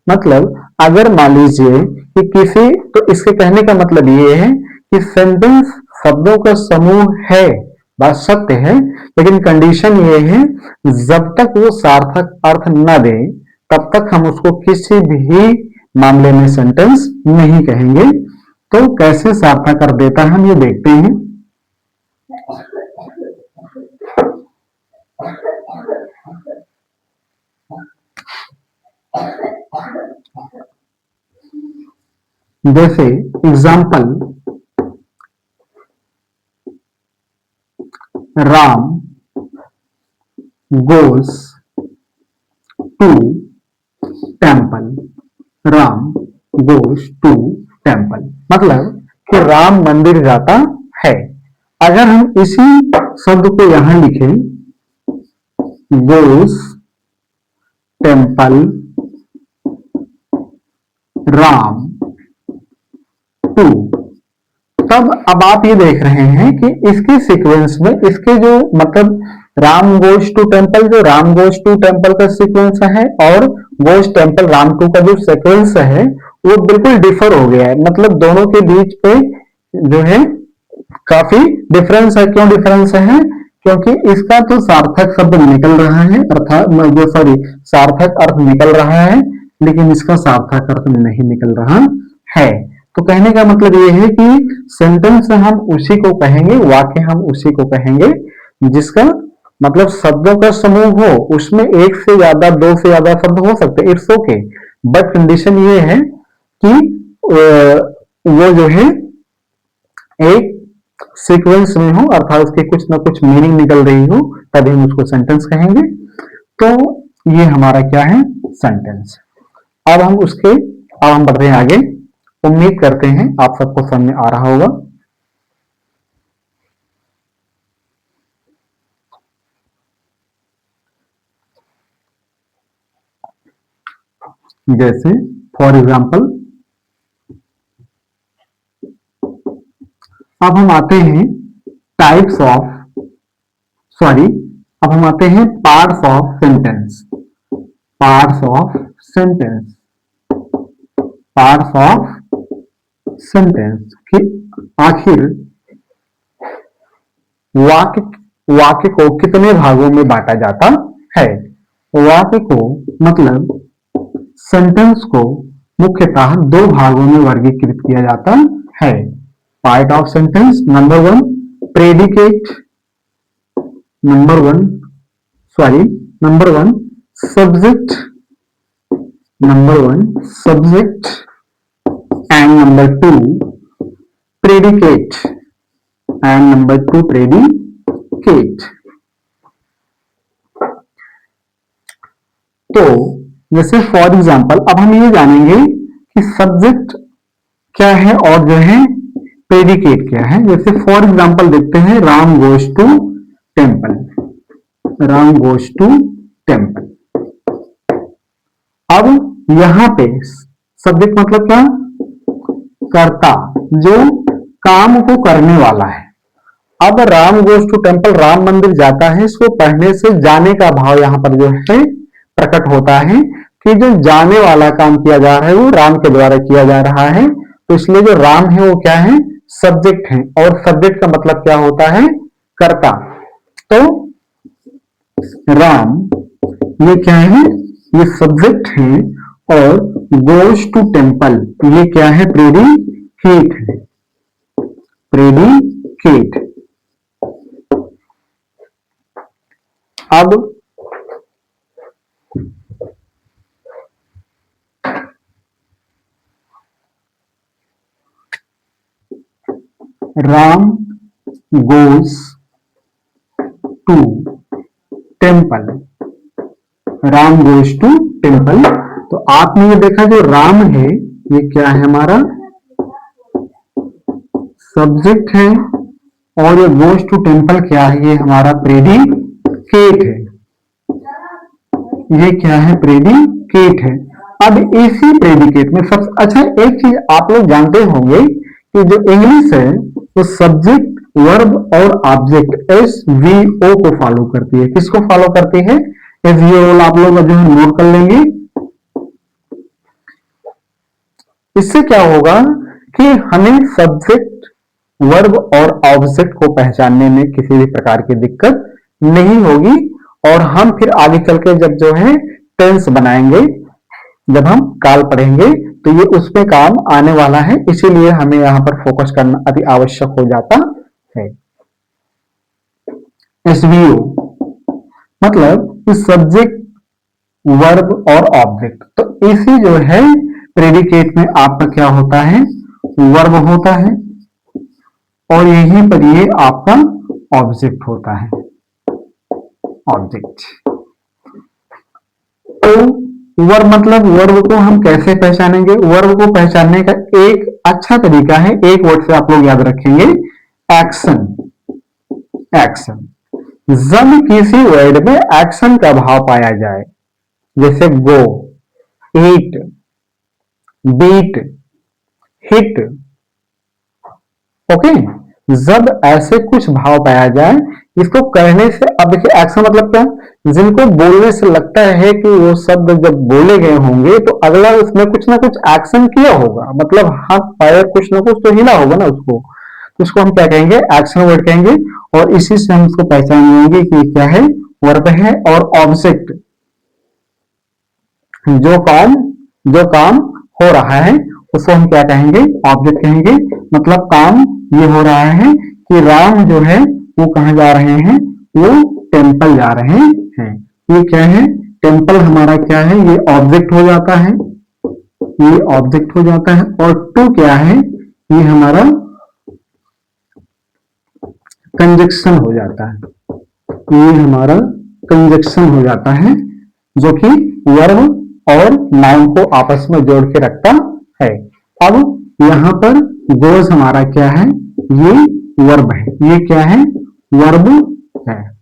मतलब अगर मान लीजिए कि किसी, तो इसके कहने का मतलब ये है कि सेंटेंस शब्दों का समूह है, बात सत्य है, लेकिन कंडीशन ये है जब तक वो सार्थक अर्थ न दे तब तक हम उसको किसी भी मामले में सेंटेंस नहीं कहेंगे। तो कैसे सार्थक अर्थ देता है हम ये देखते हैं। जैसे example, Ram goes to temple. Ram goes to temple मतलब कि राम मंदिर जाता है। अगर हम इसी शब्द को यहां लिखें, गोes टेम्पल राम टू, तब अब आप ये देख रहे हैं कि इसके सीक्वेंस में इसके जो मतलब राम गोज टू टेम्पल, जो राम गोज टू टेम्पल का सीक्वेंस है और गोज टेम्पल राम टू का जो सीक्वेंस है वो बिल्कुल डिफर हो गया है। मतलब दोनों के बीच पे जो है काफी डिफरेंस है। क्यों डिफरेंस है? क्योंकि इसका तो सार्थक शब्द निकल रहा है, अर्थात जो सॉरी सार्थक अर्थ निकल रहा है, लेकिन इसका सार्थक अर्थ नहीं निकल रहा है। तो कहने का मतलब ये है कि सेंटेंस हम उसी को कहेंगे, वाक्य हम उसी को कहेंगे जिसका मतलब शब्दों का समूह हो, उसमें एक से ज्यादा दो से ज्यादा शब्द हो सकते, इट्स ओके, बट कंडीशन ये है कि वो जो है एक सीक्वेंस में हो, अर्थात उसके कुछ ना कुछ मीनिंग निकल रही हो, तभी हम उसको सेंटेंस कहेंगे। तो ये हमारा क्या है, सेंटेंस। अब हम बढ़ते हैं आगे। उम्मीद करते हैं आप सबको समझ में आ रहा होगा। जैसे फॉर एग्जाम्पल, अब हम आते हैं टाइप्स ऑफ, सॉरी, अब हम आते हैं parts of sentence. Parts of sentence, parts of sentence कि आखिर वाक्य वाक्य को कितने भागों में बांटा जाता है। वाक्य को मतलब सेंटेंस को मुख्यतः दो भागों में वर्गीकृत किया जाता है। Part of sentence, number one predicate, number one sorry number one subject, number one subject and number two predicate and number two predicate. तो जैसे फॉर एग्जाम्पल अब हम ये जानेंगे कि सब्जेक्ट क्या है और जो है प्रेडिकेट क्या है। जैसे फॉर एग्जाम्पल देखते हैं, Ram goes to temple, Ram goes to temple. अब यहां पे सब्जेक्ट मतलब क्या, कर्ता, जो काम को करने वाला है। अब Ram goes to temple, Ram मंदिर जाता है, इसको पढ़ने से जाने का भाव यहां पर जो है प्रकट होता है कि जो जाने वाला काम किया जा रहा है वो राम के द्वारा किया जा रहा है। तो इसलिए जो राम है वो क्या है, सब्जेक्ट है, और सब्जेक्ट का मतलब क्या होता है, कर्ता। तो राम ये क्या है, ये सब्जेक्ट है, और गोज टू टेम्पल ये क्या है, प्रेडिकेट है, प्रेडिकेट। अब Ram goes to temple, Ram goes to temple. तो आपने ये देखा जो राम है ये क्या है हमारा सब्जेक्ट है, और ये गोज टू टेम्पल क्या है ये हमारा प्रेडिकेट है, ये क्या है प्रेडिकेट है। अब इसी प्रेडिकेट में सबसे अच्छा एक चीज आप लोग जानते होंगे कि जो इंग्लिश है वो सब्जेक्ट वर्ब और ऑब्जेक्ट SVO को फॉलो करती है। किसको फॉलो करती है? SVO आप लोग जो है नोट कर लेंगे। इससे क्या होगा कि हमें सब्जेक्ट वर्ब और ऑब्जेक्ट को पहचानने में किसी भी प्रकार की दिक्कत नहीं होगी, और हम फिर आगे चल के जब जो है टेंस बनाएंगे, जब हम काल पढ़ेंगे तो ये उसमें काम आने वाला है, इसीलिए हमें यहां पर फोकस करना अति आवश्यक हो जाता है। SVO मतलब सब्जेक्ट वर्ब और ऑब्जेक्ट, तो इसी जो है प्रेडिकेट में आपका क्या होता है वर्ब होता है, और यहीं पर ये आपका ऑब्जेक्ट होता है ऑब्जेक्ट। तो वर्ब मतलब वर्ब को हम कैसे पहचानेंगे? वर्ब को पहचानने का एक अच्छा तरीका है, एक वर्ड से आप लोग याद रखेंगे, एक्शन। एक्शन जब किसी वर्ड में एक्शन का भाव पाया जाए, जैसे गो, ईट, बीट, हिट, ओके, जब ऐसे कुछ भाव पाया जाए इसको कहने से, अब देखिए एक्शन मतलब क्या, जिनको बोलने से लगता है कि वो शब्द जब बोले गए होंगे तो अगला उसमें कुछ ना कुछ एक्शन किया होगा, मतलब हाथ पैर कुछ ना कुछ तो हिला होगा ना उसको, तो उसको हम क्या कहेंगे एक्शन वर्ड कहेंगे, और इसी से हम उसको पहचान लेंगे कि क्या है वर्ब है। और ऑब्जेक्ट जो काम हो रहा है उसको हम क्या कहेंगे ऑब्जेक्ट कहेंगे। मतलब काम ये हो रहा है कि राम जो है वो कहाँ जा रहे हैं, वो टेम्पल जा रहे हैं। ये क्या है टेम्पल हमारा क्या है ये ऑब्जेक्ट हो जाता है, ये ऑब्जेक्ट हो जाता है। और टू क्या है ये हमारा कंजक्शन हो जाता है, ये हमारा कंजक्शन हो जाता है जो कि वर्ब और नाउन को आपस में जोड़ के रखता है। अब यहां पर गोज हमारा क्या है ये वर्ब है, ये क्या है वर्ब है।